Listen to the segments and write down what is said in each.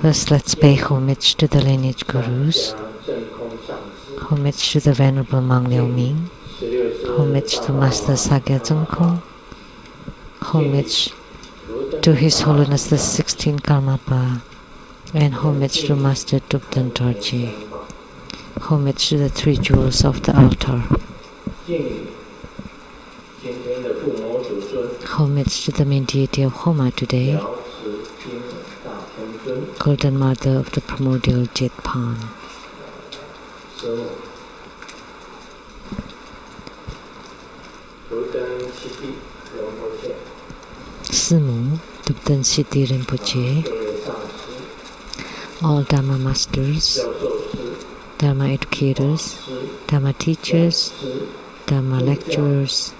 First, let's pay homage to the lineage gurus, homage to the Venerable Mang Liao Ming, homage to Master Sakya Zengkong, homage to His Holiness the 16th Karmapa, and homage to Master Thubten Dorje, homage to the three jewels of the altar, homage to the main deity of Homa today, Golden Mother of the primordial Jetpan. Simu, Thubten Siddhi Rinpoche, all Dharma masters, Dharma educators, Dharma teachers, Dharma lecturers,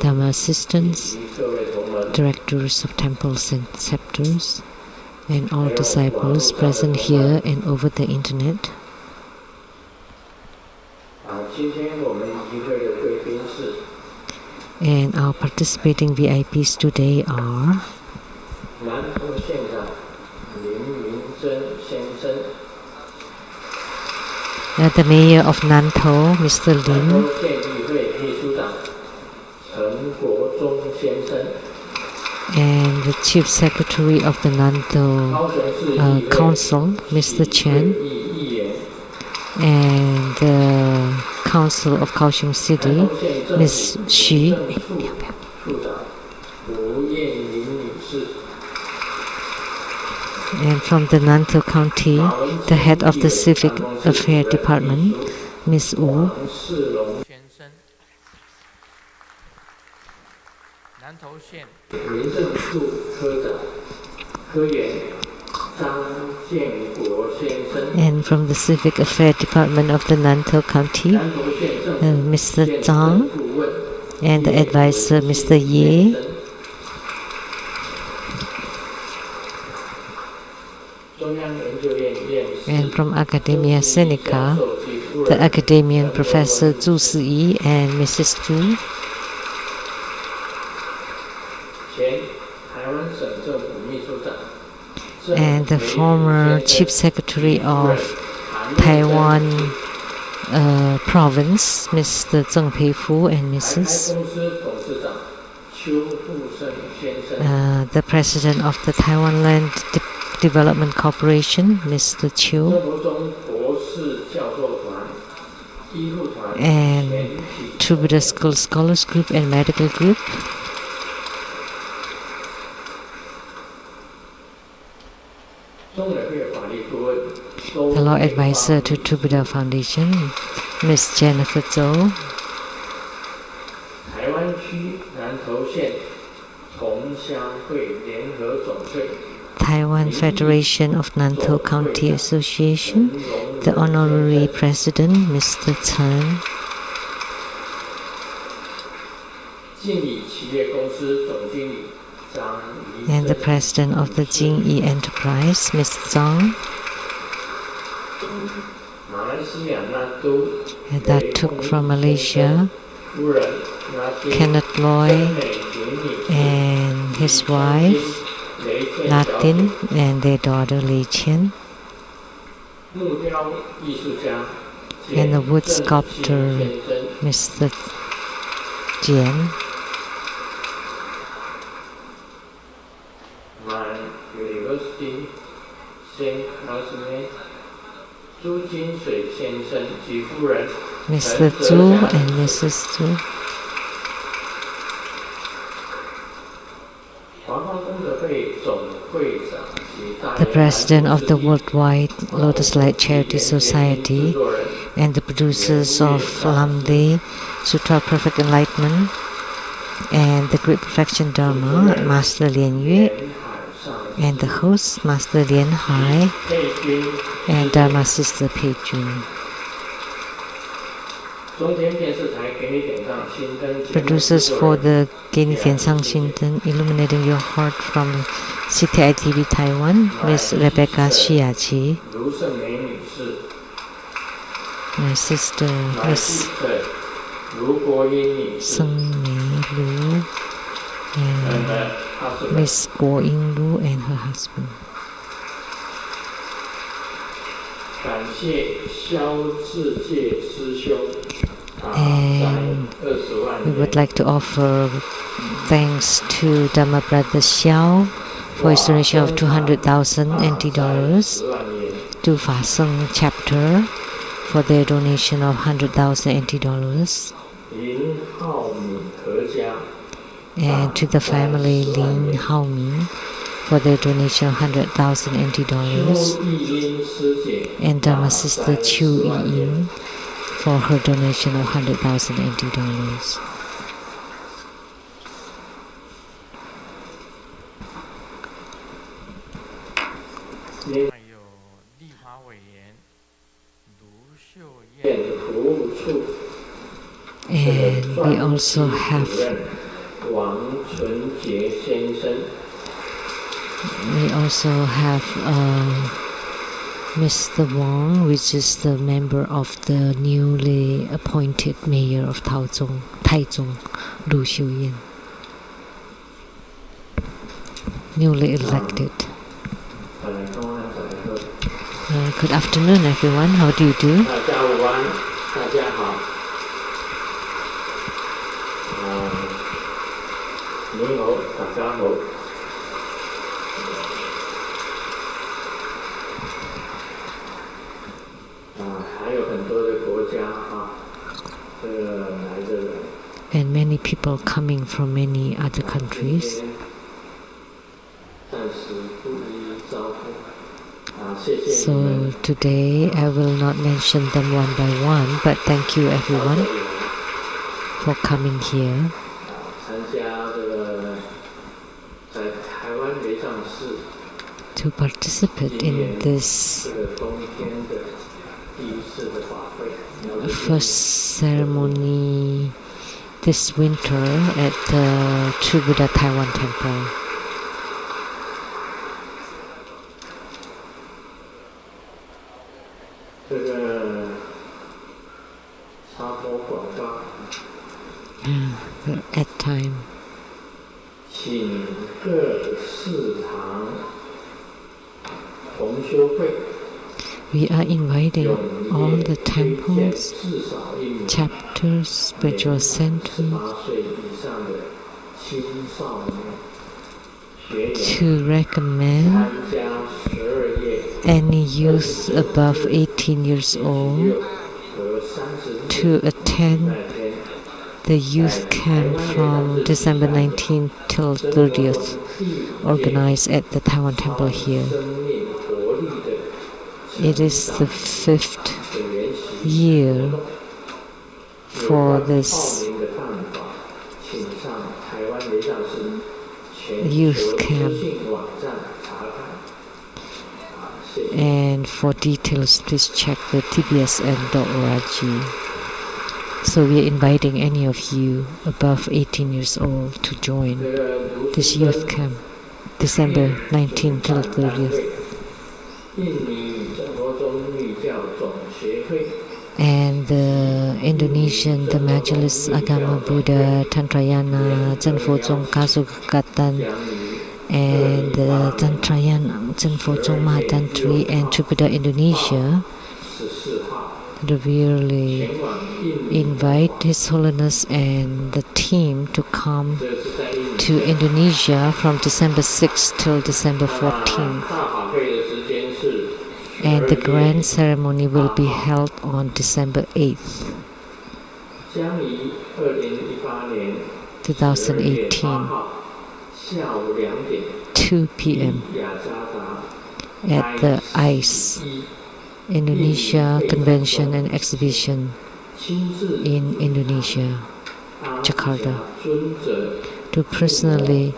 Dharma assistants, directors of temples and scepters, and all disciples present here and over the internet. And our participating VIPs today are the Mayor of Nantou, Mr. Lin, and the Chief Secretary of the Nantou Council, Mr. Chen, and the Council of Kaohsiung City, Ms. Xu, and from the Nantou County, the head of the Civic Affairs Department, Ms. Wu, and from the Civic Affairs Department of the Nantou County, Mr. Tsang, and the advisor, Mr. Ye, and from Academia Sinica, the academician Professor Zhu Si and Mrs. Zhu, and the former Chief Secretary of Taiwan Province, Mr. Zheng Peifu and Mrs. The President of the Taiwan Land Development Corporation, Mr. Chiu, and Troubadour School Scholars Group and Medical Group, the Law Advisor to Troubadour Foundation, Ms. Jennifer Zhou, Taiwan Federation of Nantou County Association, the Honorary President, Mr. Chen, and the President of the Jingyi Enterprise, Mr. Zhang, and that took from Malaysia, Kenneth Loy and his wife, Latin, and their daughter Lei Chen, and the wood sculptor Mr. Jian, my university same classmate Mr. Zhu and Mrs. Zhu, the President of the Worldwide Lotus Light Charity Society, and the producers of Lamdre, Sutra of Perfect Enlightenment, and the Great Perfection Dharma, Master Lien Yue, and the host, Master Lien Hai, and Dharma Sister Pei Jun. Producers for the Geni Tianshang Xinten, Illuminating Your Heart from CTI TV Taiwan, Ms. Rebecca Shiachi. my sister Miss Sung Mi Lu and Miss Guo Ying Lu and her husband. And we would like to offer thanks to Dharma Brother Xiao for his donation of 200,000 NT dollars, to Fa Seng chapter for their donation of 100,000 NT dollars, and to the family Lin Hao Min for their donation of 100,000 NT dollars, and Dharma Sister Chu Yi for her donation of 100,000 NT dollars. And we also have Mr. Wang, which is the member of the newly appointed mayor of Taichung, Lu Xiuyan, newly elected. Good afternoon, everyone. How do you do? And many people coming from many other countries. So today I will not mention them one by one, but thank you everyone for coming here to participate in this first ceremony this winter at the True Buddha Taiwan Temple. At time, we are inviting all the temples, chapters, spiritual centers to recommend any youth above 18 years old to attend the youth camp from December 19th till 30th, organized at the Taiwan Temple here. It is the 5th year for this youth camp. And for details, please check the tbsn.org. So we are inviting any of you above 18 years old to join this youth camp, December 19th till 30th. And the Indonesian, the Majelis Agama Buddha Tantrayana Cenfozong Kasugatan, and the Tantrayana Cenfozong Mahatantri and True Buddha Indonesia really invite His Holiness and the team to come to Indonesia from December 6th till December 14th. And the grand ceremony will be held on December 8th, 2018, 2 p.m. at the ICE, Indonesia Convention and Exhibition in Indonesia, Jakarta, to personally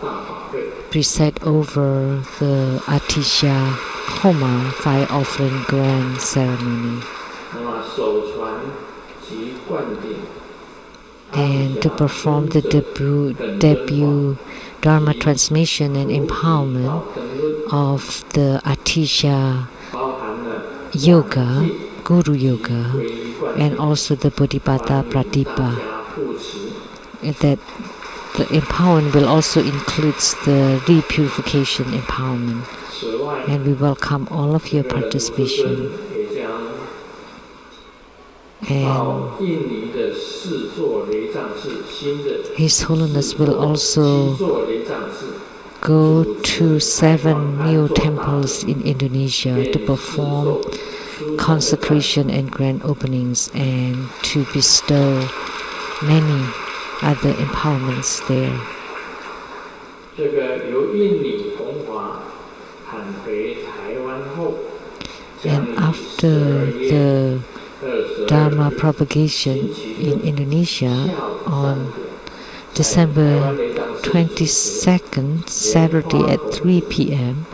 preside over the Atisha Homa fire offering grand ceremony, and to perform the debut Dharma transmission and empowerment of the Atisha Yoga Guru Yoga, and also the Bodhipatta Pratipa. That the empowerment will also include the repurification empowerment. And we welcome all of your participation. And His Holiness will also go to 7 new temples in Indonesia to perform consecration and grand openings and to bestow many other empowerments there. And after the Dharma propagation in Indonesia on December 22nd, Saturday at 3 p.m.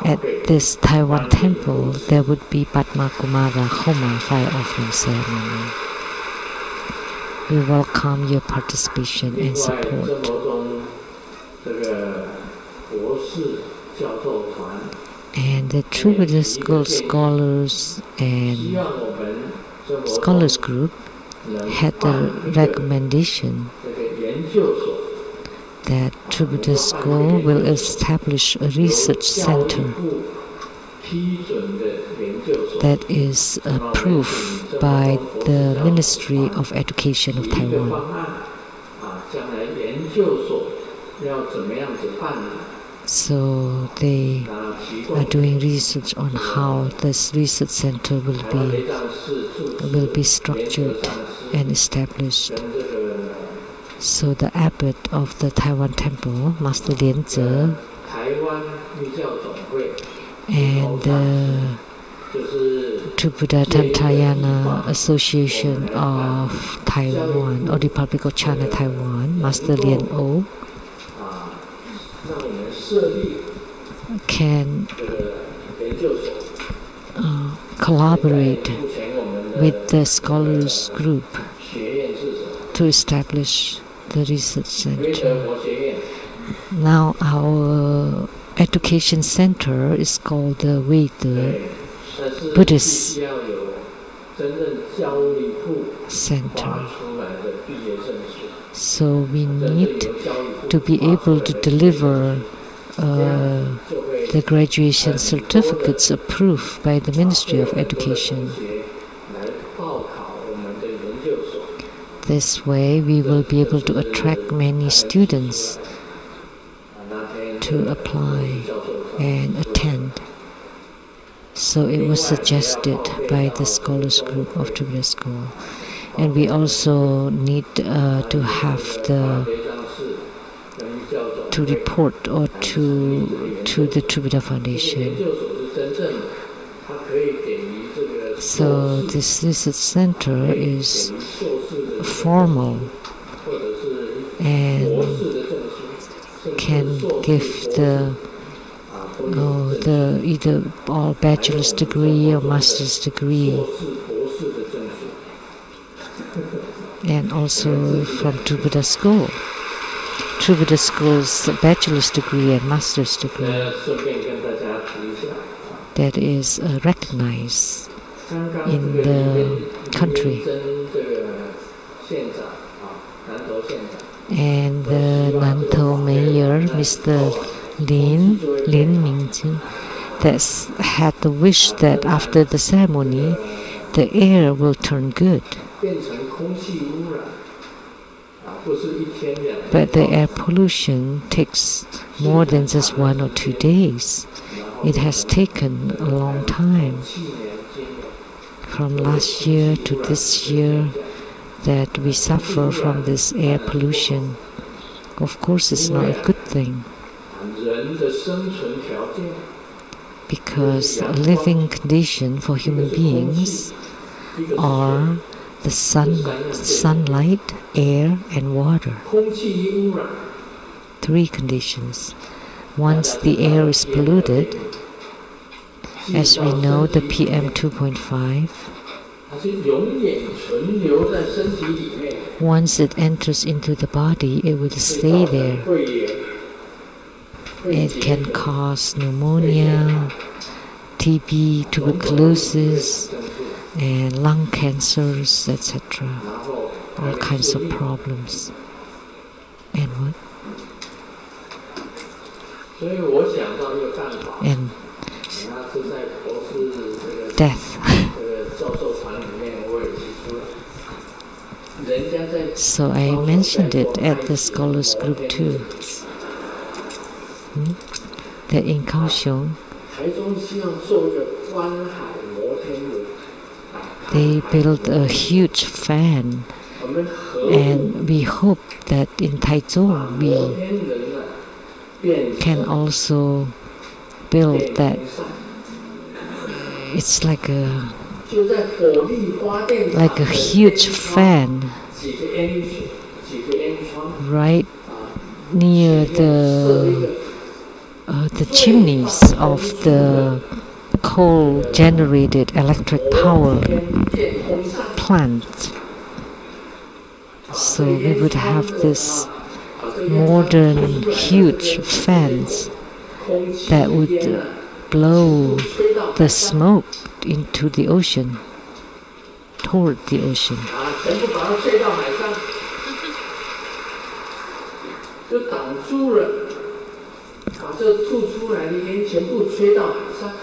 at this Taiwan temple, there would be Padma Kumara Homa fire offering ceremony. We welcome your participation and support. And the True Buddhist School Scholars and Scholars Group had the recommendation that True Buddhist School will establish a research center that is approved by the Ministry of Education of Taiwan. So they are doing research on how this research center will be structured and established. So the abbot of the Taiwan temple, Master Lamdre, and the True Buddha Tantayana Association of Taiwan, or Republic of China, Taiwan, Master Lien O, can collaborate with the scholars group to establish the research center. Now our education center is called the Wei-De Buddhist Center. So we need to be able to deliver the graduation certificates approved by the Ministry of Education. This way we will be able to attract many students to apply and attend. So it was suggested by the scholars group of True Buddhist School. And we also need to have to report or to the True Buddha Foundation. So this research center is formal and can give the either all bachelor's degree or master's degree, and also from True Buddha School. True Buddha School's bachelor's degree and master's degree that is recognized in the country. And the Nantou Mayor, Mr. Lin Mingjing, that's had the wish that after the ceremony, the air will turn good. But the air pollution takes more than just 1 or 2 days. It has taken a long time, from last year to this year, that we suffer from this air pollution. Of course, it's not a good thing, because a living condition for human beings are the sunlight, air, and water. 3 conditions. Once the air is polluted, as we know, the PM 2.5, once it enters into the body, it will stay there. It can cause pneumonia, TB, tuberculosis, and lung cancers, etc. All kinds of problems. And what? And death. So I mentioned it at the scholars group too. That in Kaohsiung, they built a huge fan, and we hope that in Taichung we can also build that. It's like a huge fan right near the chimneys of the coal-generated electric power plant. So we would have this modern huge fans that would blow the smoke into the ocean, toward the ocean.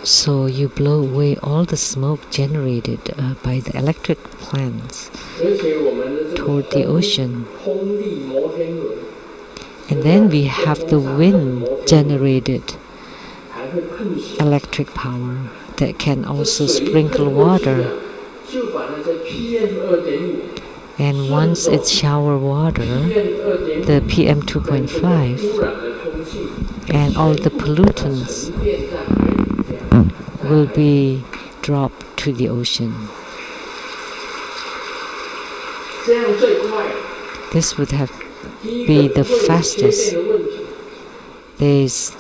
So you blow away all the smoke generated by the electric plants toward the ocean. And then we have the wind generated electric power that can also sprinkle water. And once it's shower water, the PM 2.5 and all the pollutants will be dropped to the ocean. This would be the fastest.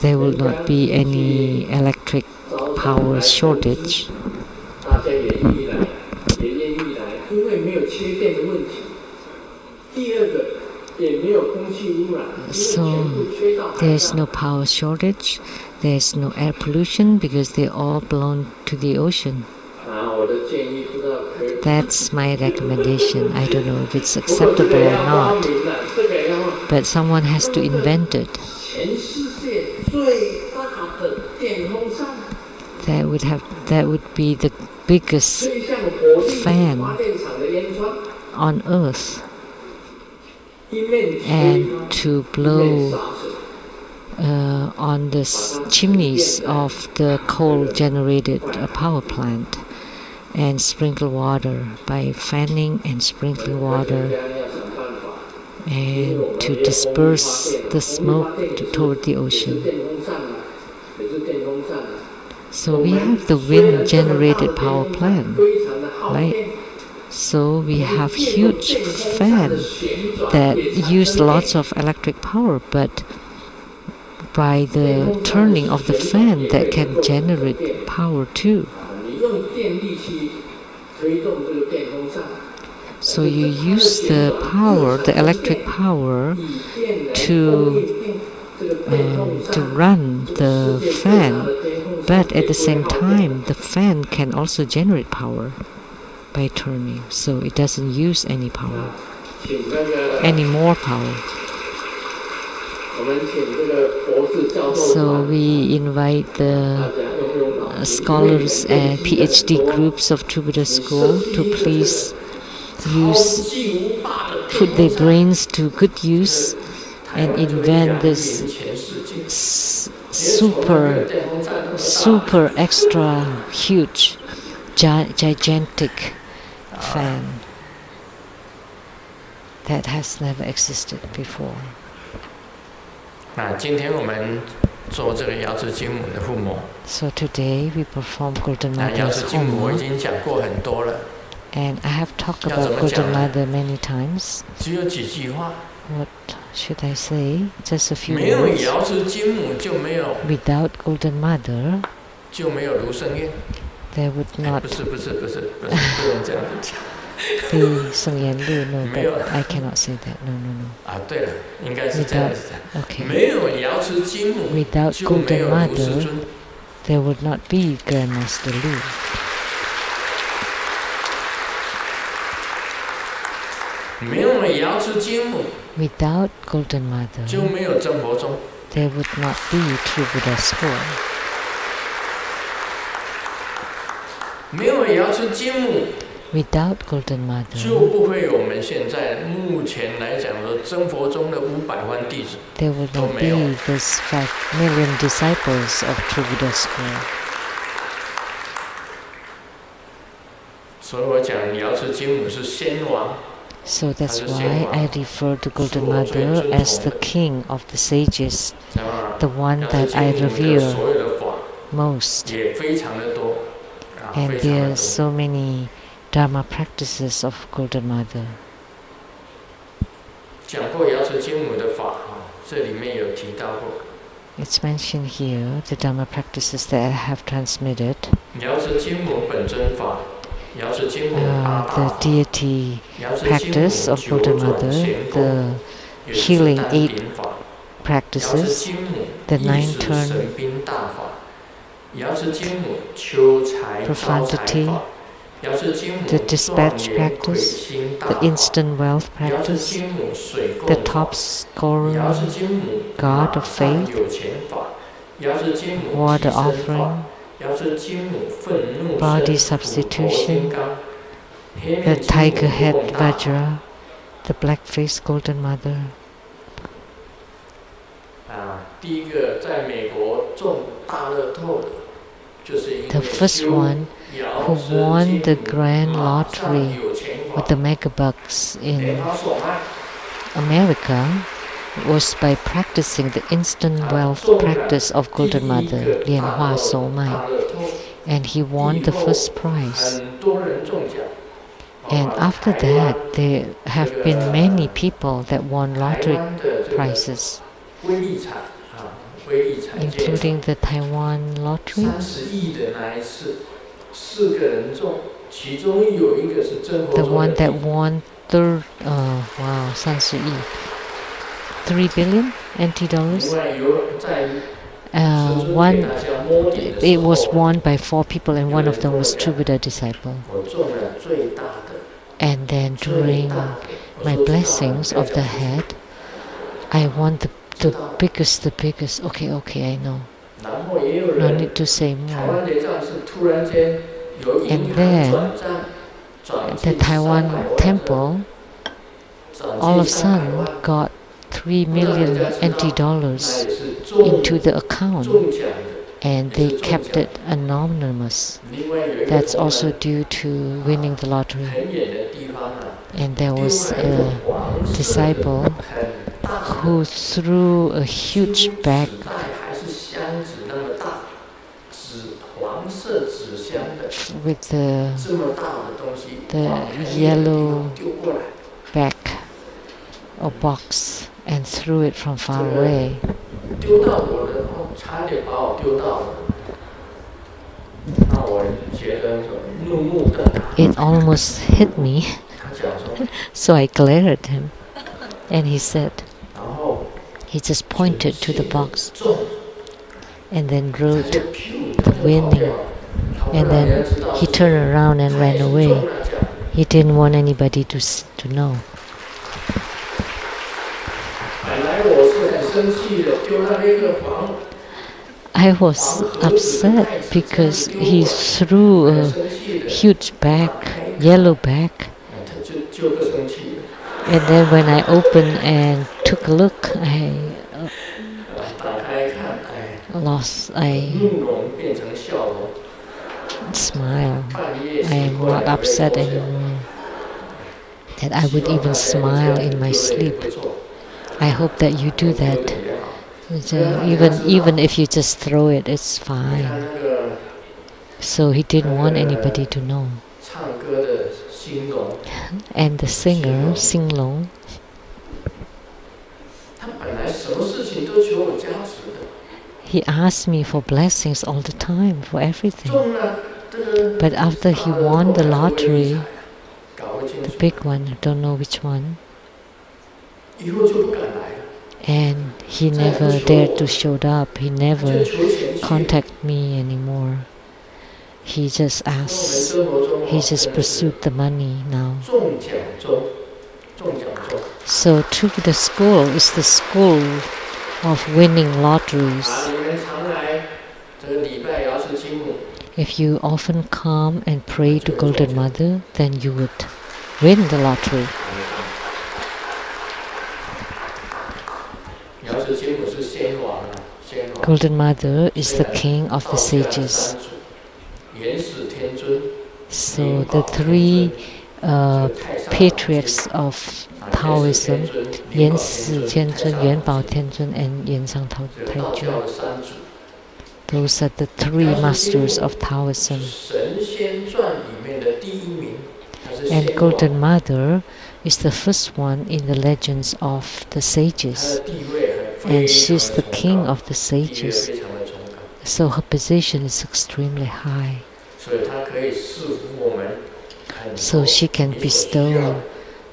There will not be any electric power shortage. So there's no power shortage, there's no air pollution because they all belong to the ocean. That's my recommendation. I don't know if it's acceptable or not, but someone has to invent it. That would be the biggest fan on Earth, and to blow on the chimneys of the coal-generated power plant and sprinkle water by fanning and sprinkling water, and to disperse the smoke toward the ocean. So we have the wind-generated power plant, right? So we have huge fans that use lots of electric power, but by the turning of the fan that can generate power too. So you use the power, the electric power, to run the fan, but at the same time the fan can also generate power by turning, so it doesn't use any power, any more power. So we invite the scholars and PhD groups of True Buddha School to please put their brains to good use and invent this super extra huge gigantic fan that has never existed before. 那今天我们做这个瑶池金母的父母。So today we perform Golden 那瑶 Mother's 池金母我已 Homo, 经讲过很多了。 and I have talked about Golden Mother many times. 只有几句话。 What should I say? Just a few 没有 words. 瑶池金母就没有。 Without Golden Mother, 就没有卢胜燕。 there would not 不是，不用这样子讲。 be Sung Yen Lu. No, but I cannot say that. No. 啊，对了，应该是这样子讲。 Okay. 没有瑶池金母 Without 就没 Golden 有卢 Mother, 世尊。 there would not be Grandmaster Lu. Without Golden Mother, there would not be true Buddha's form. Without Golden Mother, there would not be those 5 million disciples of true Buddha's school. So that's why I refer to Golden Mother as the king of the sages, the one that I revere most. And there are so many Dharma practices of Golden Mother. It's mentioned here, the Dharma practices that I have transmitted. The deity practice of Golden Mother, the healing 8 practices, the 9 turn profundity, the dispatch practice, the instant wealth practice, the top scorer, God of faith, water offering, body substitution, the tiger head Vajra, the black face Golden Mother. The first one who won the grand lottery with the megabucks in America was by practicing the instant wealth practice of Golden Mother, Lian Hua So Mai, and he won the first prize. And after that, there have been many people that won lottery prizes, including the Taiwan lottery. The one that won 3 billion NT dollars. It was won by 4 people, and one of them was true Buddha disciple. And then during my blessings of the head, I won the biggest. Okay, I know. No need to say more. And then the Taiwan temple all of a sudden got 3 million NT dollars into the account, and they kept it anonymous. That's also due to winning the lottery. And there was a disciple who threw a huge bag with the yellow bag or box and threw it from far away. It almost hit me, so I glared at him, and he just pointed to the box and then wrote the winning, and then he turned around and ran away. He didn't want anybody to know. I was upset because he threw a huge bag, yellow bag, and then when I opened and took a look, I smiled. I am not upset anymore that I would even smile in my sleep. I hope that you do that. Even if you just throw it, it's fine. So he didn't want anybody to know. And the singer, Sing Long, he asked me for blessings all the time, for everything. But after he won the lottery, the big one, I don't know which one, and he never dared to show up. He never contacted me anymore. He just pursued the money now. So through the school is the school of winning lotteries. If you often come and pray to Golden Mother, then you would win the lottery. Golden Mother is the king of the sages. So the three patriarchs of Taoism, Yan Si Tianzun, Yuan Bao Tianzun, and Yan Sang Taijun. Those are the three masters of Taoism. And Golden Mother is the first one in the legends of the sages. And she's the king of the sages. So her position is extremely high. So she can bestow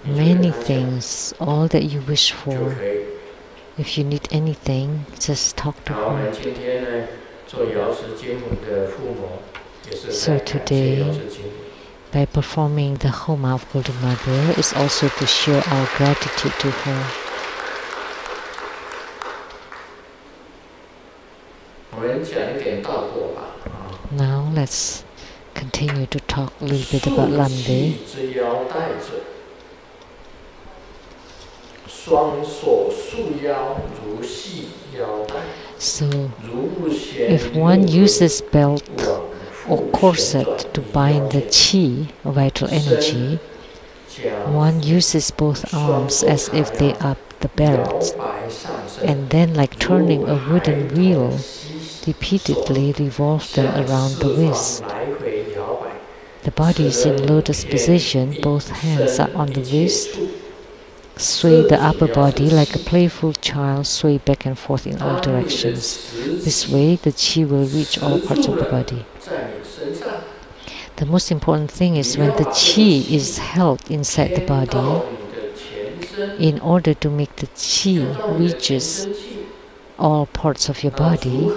many things, all that you wish for. If you need anything, just talk to her. So today, by performing the Homa of Golden Mother, is also to show our gratitude to her. Now let's continue to talk a little bit about Lamdre. So, if one uses belt or corset to bind the qi, vital energy, one uses both arms as if they are the belt, and then, like turning a wooden wheel, repeatedly revolve them around the wrist. The body is in lotus position, both hands are on the wrist. Sway the upper body like a playful child, sway back and forth in all directions. This way, the qi will reach all parts of the body. The most important thing is when the qi is held inside the body, in order to make the qi reaches all parts of your body,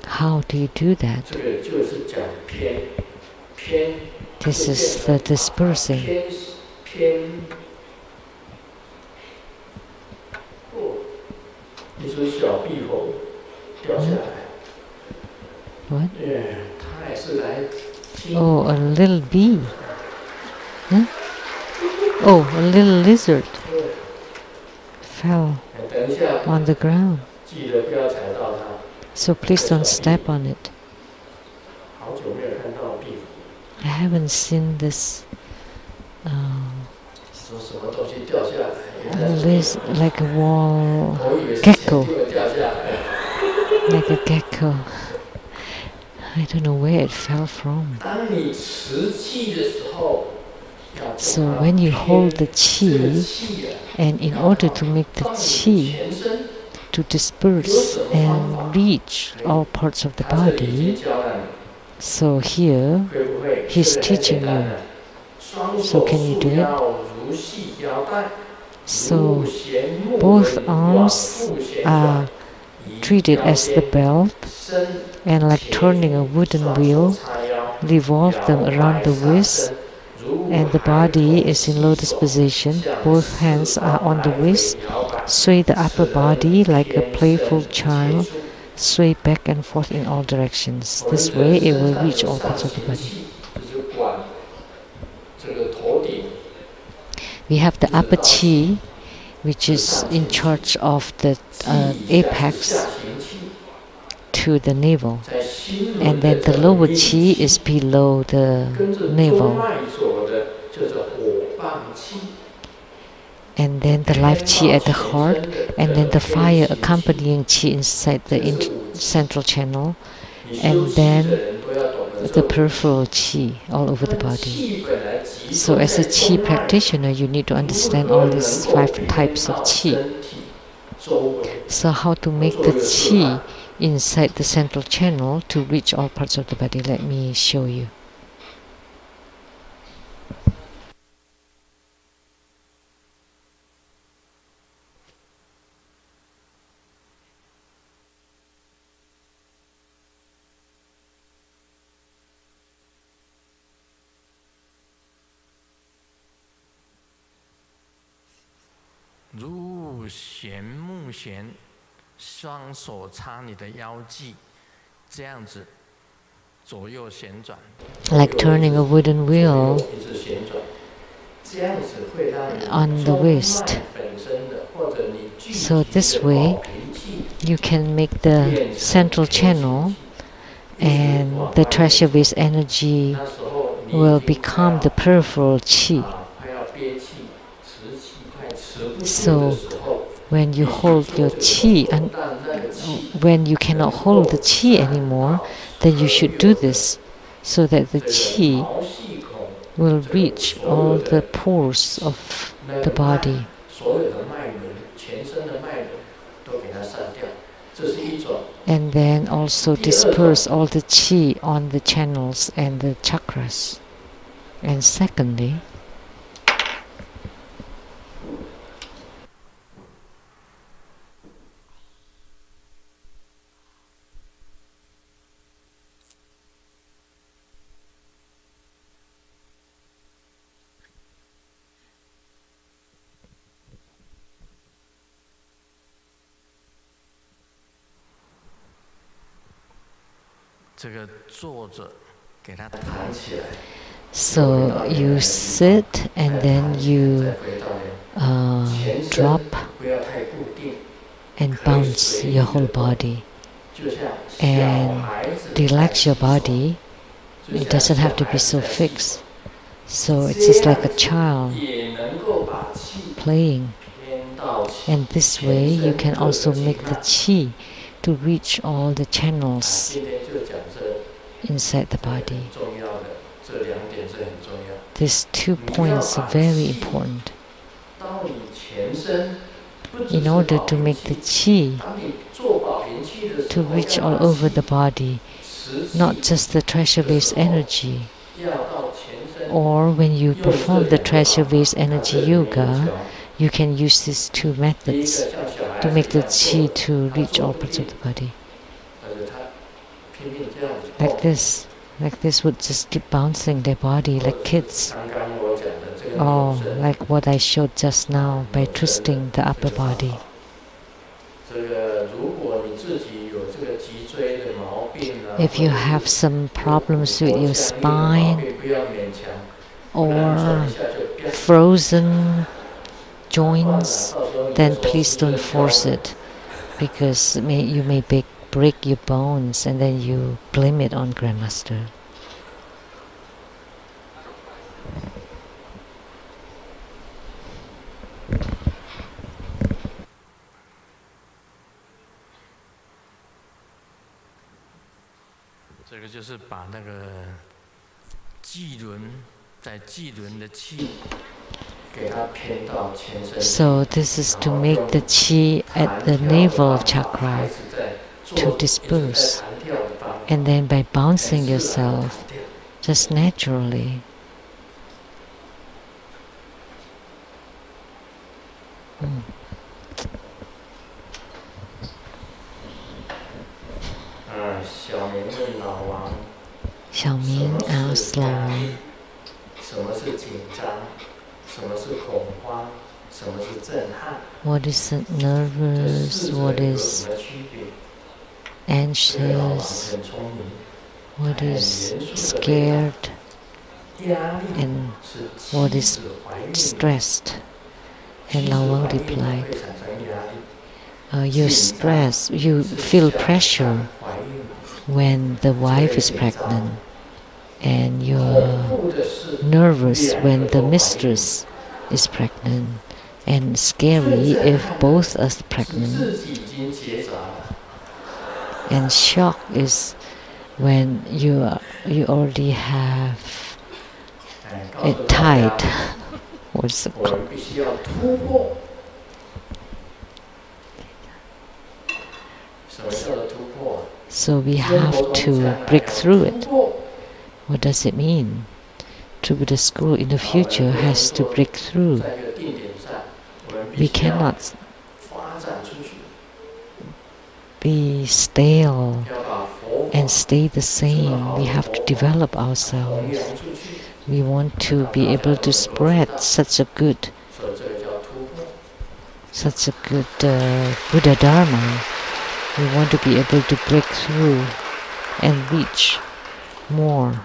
how do you do that? This is the dispersing. What? Oh, a little bee. Huh? Oh, a little lizard fell on the ground. So please don't step on it. I haven't seen this like a wall gecko. Like a gecko. I don't know where it fell from. So when you hold the qi, and in order to make the qi to disperse and reach all parts of the body, so here he's teaching you. So can you do it? So both arms are treated as the belt, and like turning a wooden wheel, revolve them around the wrist, and the body is in lotus position. Both hands are on the wrist. Sway the upper body like a playful child, sway back and forth in all directions. This way it will reach all parts of the body. We have the upper qi, which is in charge of the apex to the navel, and then the lower qi is below the navel, and then the life qi at the heart, and then the fire accompanying qi inside the central channel, and then the peripheral qi all over the body. So as a qi practitioner, you need to understand all these 5 types of qi. So how to make the qi inside the central channel to reach all parts of the body? Let me show you. 弦木弦，双手插你的腰际，这样子左右旋转。Like turning a wooden wheel on the wrist. So this way, you can make the central channel, and the treasure base energy will become the peripheral qi. So when you hold your qi, and when you cannot hold the qi anymore, then you should do this so that the qi will reach all the pores of the body. And then also disperse all the qi on the channels and the chakras. And secondly, so you sit and then you drop and bounce your whole body and relax your body. It doesn't have to be so fixed. So it's just like a child playing. And this way you can also make the qi to reach all the channels inside the body. These 2 points are very important. In order to make the qi to reach all over the body, not just the treasure base energy, or when you perform the treasure base energy yoga, you can use these 2 methods to make the qi to reach all parts of the body. Like this would just keep bouncing their body like kids. Or like what I showed just now by twisting the upper body. If you have some problems with your spine or frozen joints, then please don't force it, because you may break your bones and then you blame it on Grandmaster. So this is to make the qi at the navel chakra to disperse, and then by bouncing yourself just naturally. Xiaoming asks Lao Wang, what is nervous, what is anxious, what is scared, and what is stressed? And Lao Wang replied, you're stressed, you feel pressure when the wife is pregnant, and you're nervous when the mistress is pregnant, and scary if both are pregnant. And shock is when you already have it tied. What's it called? So we have to break through it. What does it mean? The Buddha school in the future has to break through. We cannot be stale and stay the same. We have to develop ourselves. We want to be able to spread such a good such a good Buddha Dharma. We want to be able to break through and reach more.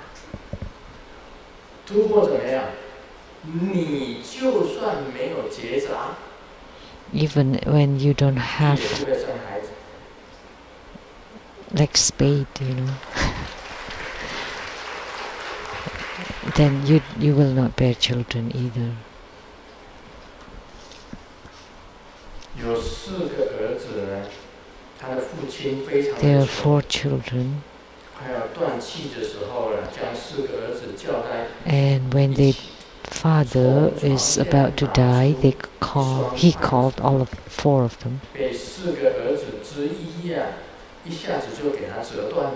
突破怎么样？你就算没有结扎， Even when you don't 也 have 不会生孩子。 like spade, then you will not bear children either. 有4个儿子呢，他的父亲非常 There 的 are 穷， 4 children, 快要断气的时候呢，将4个儿子叫在 and when 一 the 起， father is about to die, he called all of 4 of them, 被4个儿子之一呀，一下子就给他折断了。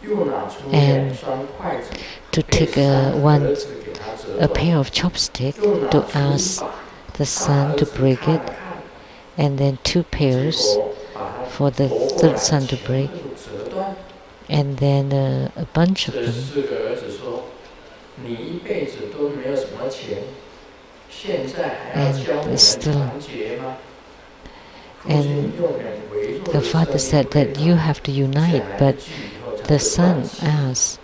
又拿出2双筷子， to 被 take 3个 a 儿子给他折 pair 断， of chopsticks 又拿 to 出 ask 1把， the 大 son 儿 to 子 break 看 it, 了看， and then 2 结 pairs 果把他 for the 夺过 third 来 son to 全 break, 部折断。 and then a bunch of 这 them. 4个儿子说：“你一辈子都没有什么钱，现在还要教我们团结吗？” And the father said that you have to unite, but the son asked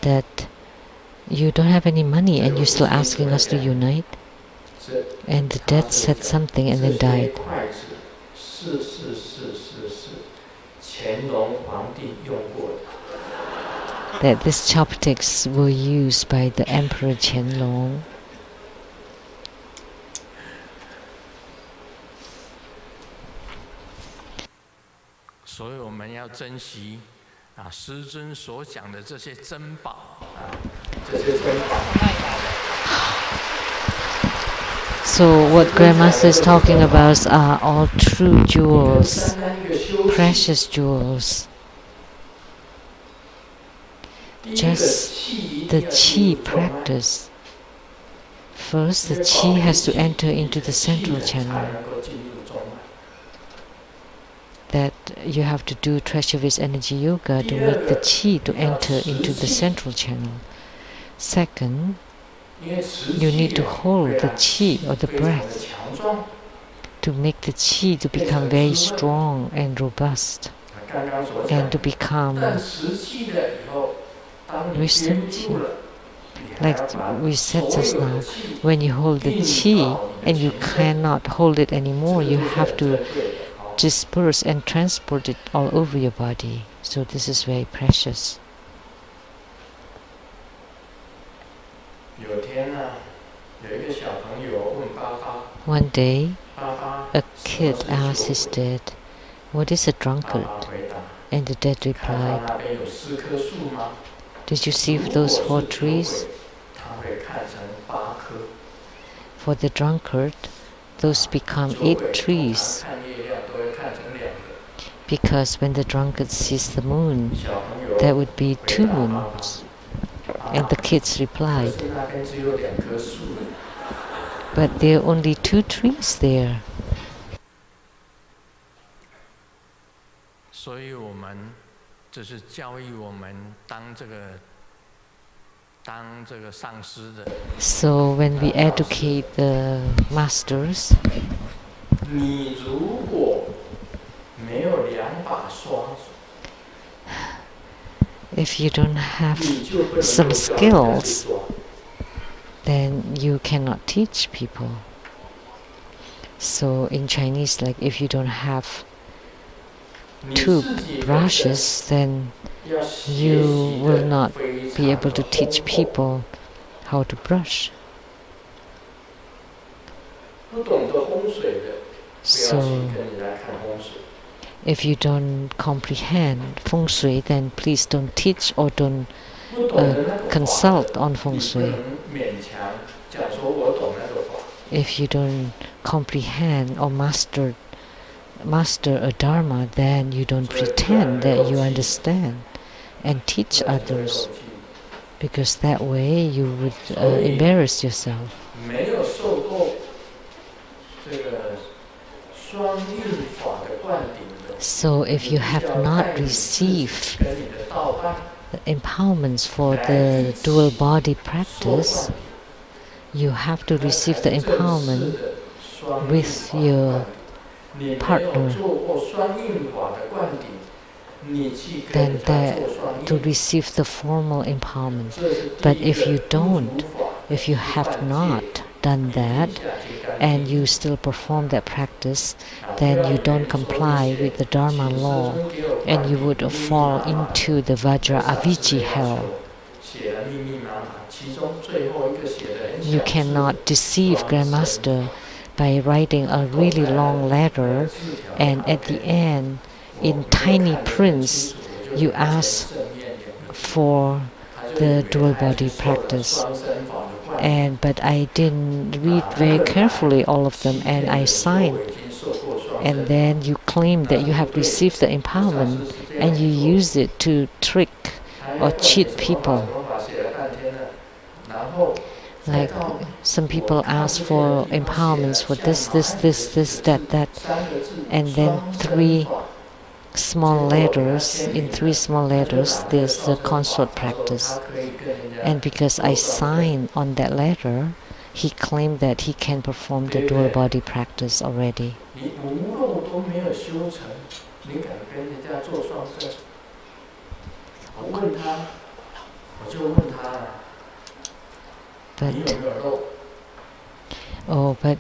that you don't have any money and you're still asking us to unite. And the dad said something and then died. That these chopsticks were used by the Emperor Qianlong. 所以我们要珍惜师尊所讲的这些珍宝这些珍宝。So what Grandmaster is talking about are all true jewels, precious jewels. Just the qi practice. First, the qi has to enter into the central channel. That you have to do treasure-based energy yoga to make the qi to enter into the central channel. Second, you need to hold the qi or the breath to make the qi to become very strong and robust and to become wisdom qi. Like we said just now, when you hold the qi and you cannot hold it anymore, you have to disperse and transport it all over your body. So this is very precious. One day, a kid asked his dad, "What is a drunkard?" And the dad replied, "Did you see those 4 trees? For the drunkard, those become 8 trees. Because when the drunkard sees the moon, there would be 2 moons." And the kids replied, "But there are only 2 trees there." 所以我们这是教育我们当这个上师的。So when we educate the masters, 你如果没有2把刷子， if you don't have some skills, then you cannot teach people. So in Chinese, like if you don't have 2 brushes, then you will not be able to teach people how to brush. So if you don't comprehend feng shui, then please don't teach or don't consult on feng shui. If you don't comprehend or master a dharma, then you don't pretend that you understand and teach others, because that way you would embarrass yourself. So if you have not received the empowerments for the dual body practice, you have to receive the empowerment with your partner, then to receive the formal empowerment. But if you don't, if you have not done that, and you still perform that practice, then you don't comply with the Dharma law, and you would fall into the Vajra Avicii hell. You cannot deceive Grandmaster by writing a really long letter, and at the end, in tiny prints, you ask for the dual body practice. But I didn't read very carefully all of them, and I signed. And then you claim that you have received the empowerment, and you use it to trick or cheat people. Like some people ask for empowerments for this, that, and then in 3 small letters, there's the consort practice. And because I signed on that letter, he claimed that he can perform the dual body practice already. But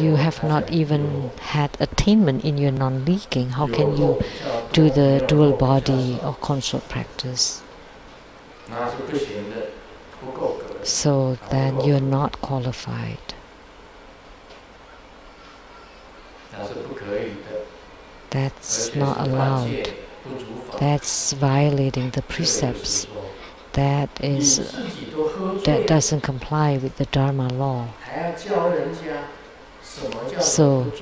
you have not even had attainment in your non-leaking. How can you do the dual body or consort practice? So then you're not qualified. That's not allowed. That's violating the precepts. That doesn't comply with the Dharma law. So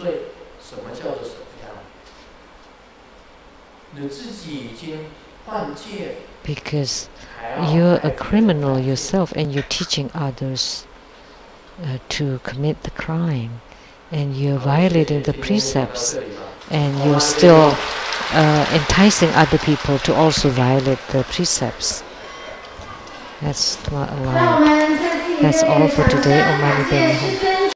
because you're a criminal yourself and you're teaching others to commit the crime, and you're violating the precepts, and you're still enticing other people to also violate the precepts. That's not allowed. That's all for today. Om Mani Padme Hum.